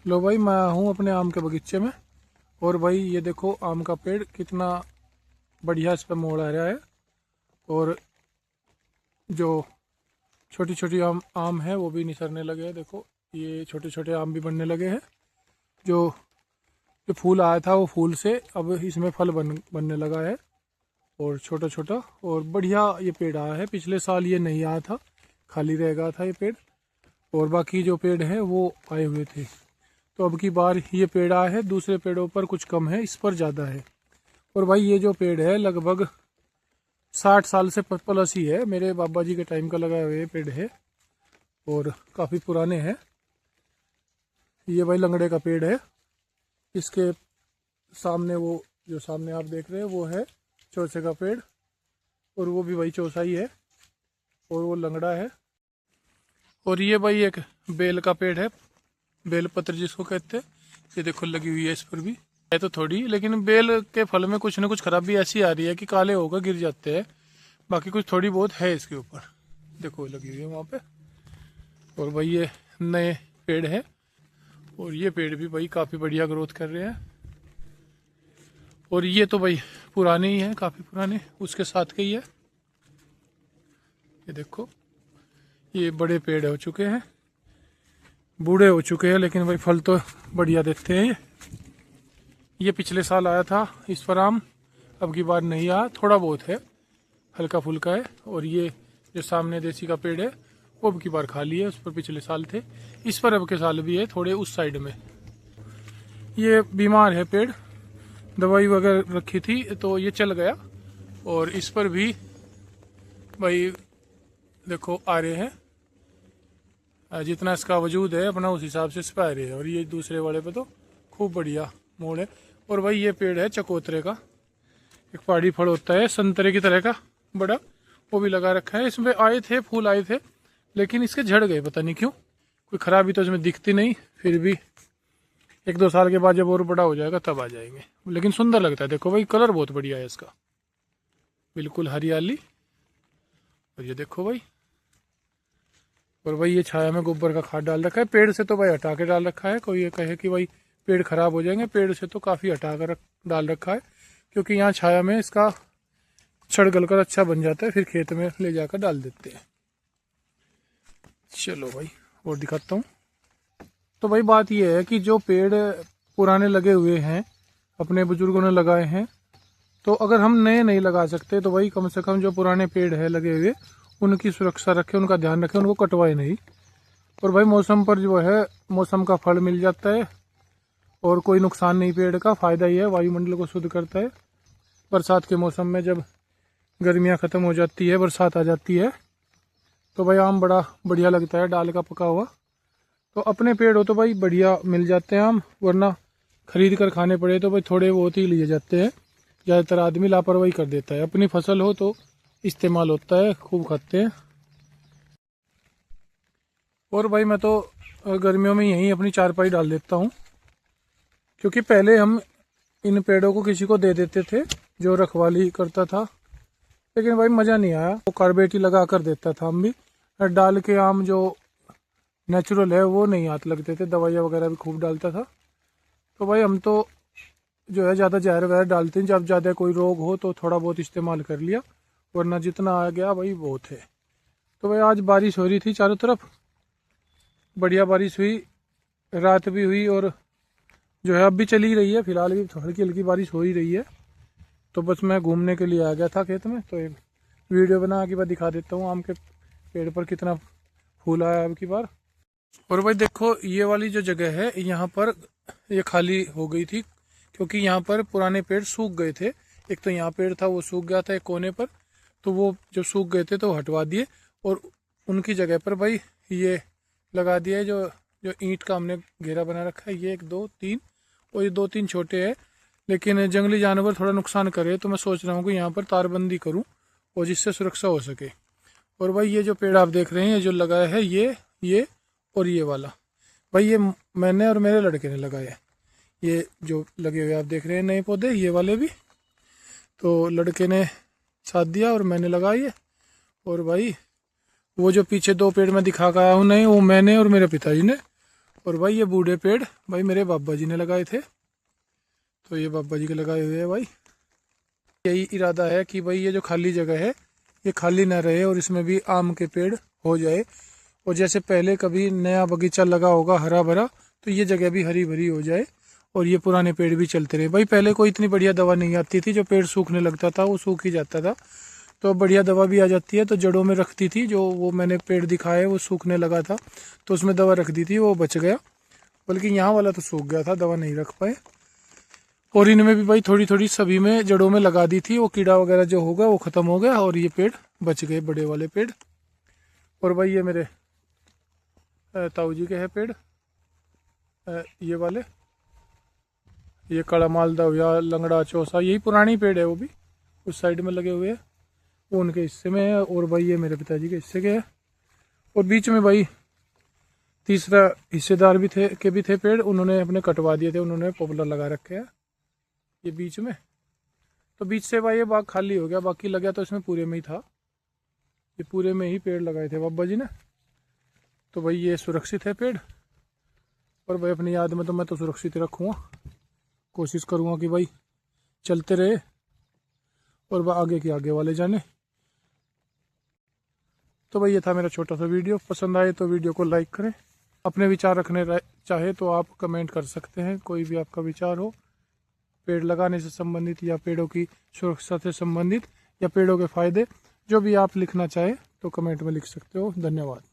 लो भाई, मैं हूँ अपने आम के बगीचे में। और भाई ये देखो आम का पेड़ कितना बढ़िया इस पर मोड़ आ रहा है। और जो छोटी छोटी आम आम है वो भी निसरने लगे हैं। देखो ये छोटे छोटे आम भी बनने लगे हैं। जो जो फूल आया था वो फूल से अब इसमें फल बनने लगा है। और छोटा छोटा और बढ़िया ये पेड़ आया है। पिछले साल ये नहीं आया था, खाली रह गया था ये पेड़। और बाकी जो पेड़ है वो आए हुए थे। तो अब की बार ये पेड़ आया है, दूसरे पेड़ों पर कुछ कम है, इस पर ज़्यादा है। और भाई ये जो पेड़ है लगभग 60 साल से प्लस ही है। मेरे बाबा जी के टाइम का लगा हुआ ये पेड़ है और काफ़ी पुराने हैं। ये भाई लंगड़े का पेड़ है। इसके सामने वो जो सामने आप देख रहे हैं वो है चौसे का पेड़। और वो भी भाई चौसा ही है और वो लंगड़ा है। और ये भाई एक बेल का पेड़ है, बेलपत्र जिसको कहते हैं। ये देखो लगी हुई है, इस पर भी है तो थोड़ी, लेकिन बेल के फल में कुछ ना कुछ खराबी ऐसी आ रही है कि काले होकर गिर जाते हैं। बाकी कुछ थोड़ी बहुत है इसके ऊपर, देखो लगी हुई है वहाँ पे। और भाई ये नए पेड़ है और ये पेड़ भी भाई काफ़ी बढ़िया ग्रोथ कर रहे हैं। और ये तो भाई पुराने ही हैं, काफ़ी पुराने, उसके साथ के ही है। ये देखो ये बड़े पेड़ हो चुके हैं, बूढ़े हो चुके हैं, लेकिन भाई फल तो बढ़िया देते हैं। ये पिछले साल आया था इस पर आम, अब की बार नहीं आया, थोड़ा बहुत है, हल्का फुल्का है। और ये जो सामने देसी का पेड़ है वो अब की बार खाली है, उस पर पिछले साल थे। इस पर अब के साल भी है, थोड़े उस साइड में। ये बीमार है पेड़, दवाई वगैरह रखी थी तो ये चल गया। और इस पर भी भाई देखो आ रहे हैं, जितना इसका वजूद है अपना उस हिसाब से इस पर आ रहे हैं। और ये दूसरे वाले पे तो खूब बढ़िया मोड़ है। और भाई ये पेड़ है चकोतरे का, एक पहाड़ी फल होता है संतरे की तरह का बड़ा, वो भी लगा रखा है। इसमें आए थे, फूल आए थे, लेकिन इसके झड़ गए, पता नहीं क्यों। कोई खराबी तो इसमें दिखती नहीं, फिर भी 1-2 साल के बाद जब और बड़ा हो जाएगा तब आ जाएंगे। लेकिन सुंदर लगता है, देखो भाई कलर बहुत बढ़िया है इसका, बिल्कुल हरियाली। और ये देखो भाई, और भाई ये छाया में गोबर का खाद डाल रखा है। पेड़ से तो भाई हटा के डाल रखा है, कोई ये कहे कि भाई पेड़ खराब हो जाएंगे, पेड़ से तो काफ़ी हटा कर डाल रखा है, क्योंकि यहाँ छाया में इसका छड़ गल कर अच्छा बन जाता है, फिर खेत में ले जाकर डाल देते हैं। चलो भाई और दिखाता हूँ। तो भाई बात यह है कि जो पेड़ पुराने लगे हुए हैं, अपने बुजुर्गों ने लगाए हैं, तो अगर हम नए नहीं लगा सकते तो भाई कम से कम जो पुराने पेड़ है लगे हुए उनकी सुरक्षा रखें, उनका ध्यान रखें, उनको कटवाए नहीं। और भाई मौसम पर जो है मौसम का फल मिल जाता है और कोई नुकसान नहीं, पेड़ का फ़ायदा ही है, वायुमंडल को शुद्ध करता है। बरसात के मौसम में जब गर्मियाँ ख़त्म हो जाती है, बरसात आ जाती है, तो भाई आम बड़ा बढ़िया लगता है, डाल का पका हुआ। तो अपने पेड़ हो तो भाई बढ़िया मिल जाते हैं आम, वरना खरीद कर खाने पड़े तो भाई थोड़े बहुत ही लिए जाते हैं। ज़्यादातर आदमी लापरवाही कर देता है, अपनी फसल हो तो इस्तेमाल होता है, खूब खाते हैं। और भाई मैं तो गर्मियों में यहीं अपनी चारपाई डाल देता हूँ, क्योंकि पहले हम इन पेड़ों को किसी को दे देते थे जो रखवाली करता था, लेकिन भाई मज़ा नहीं आया। वो कार्बेट ही लगा कर देता था, हम भी डाल के आम जो नेचुरल है वो नहीं हाथ लगते थे, दवाइयाँ वगैरह भी खूब डालता था। तो भाई हम तो जो है ज़्यादा जहर वहर डालते हैं, जब ज़्यादा कोई रोग हो तो थोड़ा बहुत इस्तेमाल कर लिया, वरना जितना आ गया भाई बहुत है। तो भाई आज बारिश हो रही थी चारों तरफ, बढ़िया बारिश हुई, रात भी हुई और जो है अब भी चली रही है, फिलहाल भी हल्की हल्की बारिश हो ही रही है। तो बस मैं घूमने के लिए आ गया था खेत में, तो एक वीडियो बना के मैं दिखा देता हूँ आम के पेड़ पर कितना फूल आया अब की बार। और भाई देखो ये वाली जो जगह है यहाँ पर ये खाली हो गई थी, क्योंकि यहाँ पर पुराने पेड़ सूख गए थे। एक तो यहाँ पेड़ था वो सूख गया था एक कोने पर, तो वो जब सूख गए थे तो हटवा दिए और उनकी जगह पर भाई ये लगा दिया है। जो जो ईंट का हमने घेरा बना रखा है, ये 1 2 3 और ये 2-3 छोटे हैं, लेकिन जंगली जानवर थोड़ा नुकसान करे तो मैं सोच रहा हूँ कि यहाँ पर तारबंदी करूँ और जिससे सुरक्षा हो सके। और भाई ये जो पेड़ आप देख रहे हैं, ये जो लगाया है ये और ये वाला, भाई ये मैंने और मेरे लड़के ने लगाया है। ये जो लगे हुए आप देख रहे हैं नए पौधे, ये वाले भी तो लड़के ने साथ दिया और मैंने लगाई। और भाई वो जो पीछे 2 पेड़ में दिखा के आया हूँ नहीं, वो मैंने और मेरे पिताजी ने, और भाई ये बूढ़े पेड़ भाई मेरे बाबा जी ने लगाए थे, तो ये बाबा जी के लगाए हुए हैं भाई। यही इरादा है कि भाई ये जो खाली जगह है ये खाली ना रहे और इसमें भी आम के पेड़ हो जाए। और जैसे पहले कभी नया बगीचा लगा होगा हरा भरा, तो ये जगह भी हरी भरी हो जाए और ये पुराने पेड़ भी चलते रहे। भाई पहले कोई इतनी बढ़िया दवा नहीं आती थी, जो पेड़ सूखने लगता था वो सूख ही जाता था, तो अब बढ़िया दवा भी आ जाती है। तो जड़ों में रखती थी, जो वो मैंने पेड़ दिखाया वो सूखने लगा था तो उसमें दवा रख दी थी, वो बच गया। बल्कि यहाँ वाला तो सूख गया था, दवा नहीं रख पाए। और इनमें भी भाई थोड़ी थोड़ी सभी में जड़ों में लगा दी थी, वो कीड़ा वगैरह जो होगा वो खत्म हो गया और ये पेड़ बच गए, बड़े वाले पेड़। और भाई ये मेरे ताऊ जी के है पेड़, ये वाले, ये कड़ा मालदा या लंगड़ा चौसा, यही पुरानी पेड़ है, वो भी उस साइड में लगे हुए हैं, वो उनके हिस्से में है। और भाई ये मेरे पिताजी के हिस्से के है। और बीच में भाई तीसरा हिस्सेदार भी थे पेड़, उन्होंने अपने कटवा दिए थे, उन्होंने पॉपुलर लगा रखे हैं ये बीच में। तो बीच से भाई ये बाग खाली हो गया, बाकी लगा तो इसमें पूरे में ही था, ये पूरे में ही पेड़ लगाए थे बाबा जी ने। तो भाई ये सुरक्षित है पेड़, और भाई अपनी याद में तो मैं तो सुरक्षित रखूँगा, कोशिश करूँगा कि भाई चलते रहे और वह आगे के आगे वाले जाने। तो भाई ये था मेरा छोटा सा वीडियो, पसंद आए तो वीडियो को लाइक करें। अपने विचार रखने चाहे तो आप कमेंट कर सकते हैं, कोई भी आपका विचार हो पेड़ लगाने से संबंधित या पेड़ों की सुरक्षा से संबंधित या पेड़ों के फायदे, जो भी आप लिखना चाहे तो कमेंट में लिख सकते हो। धन्यवाद।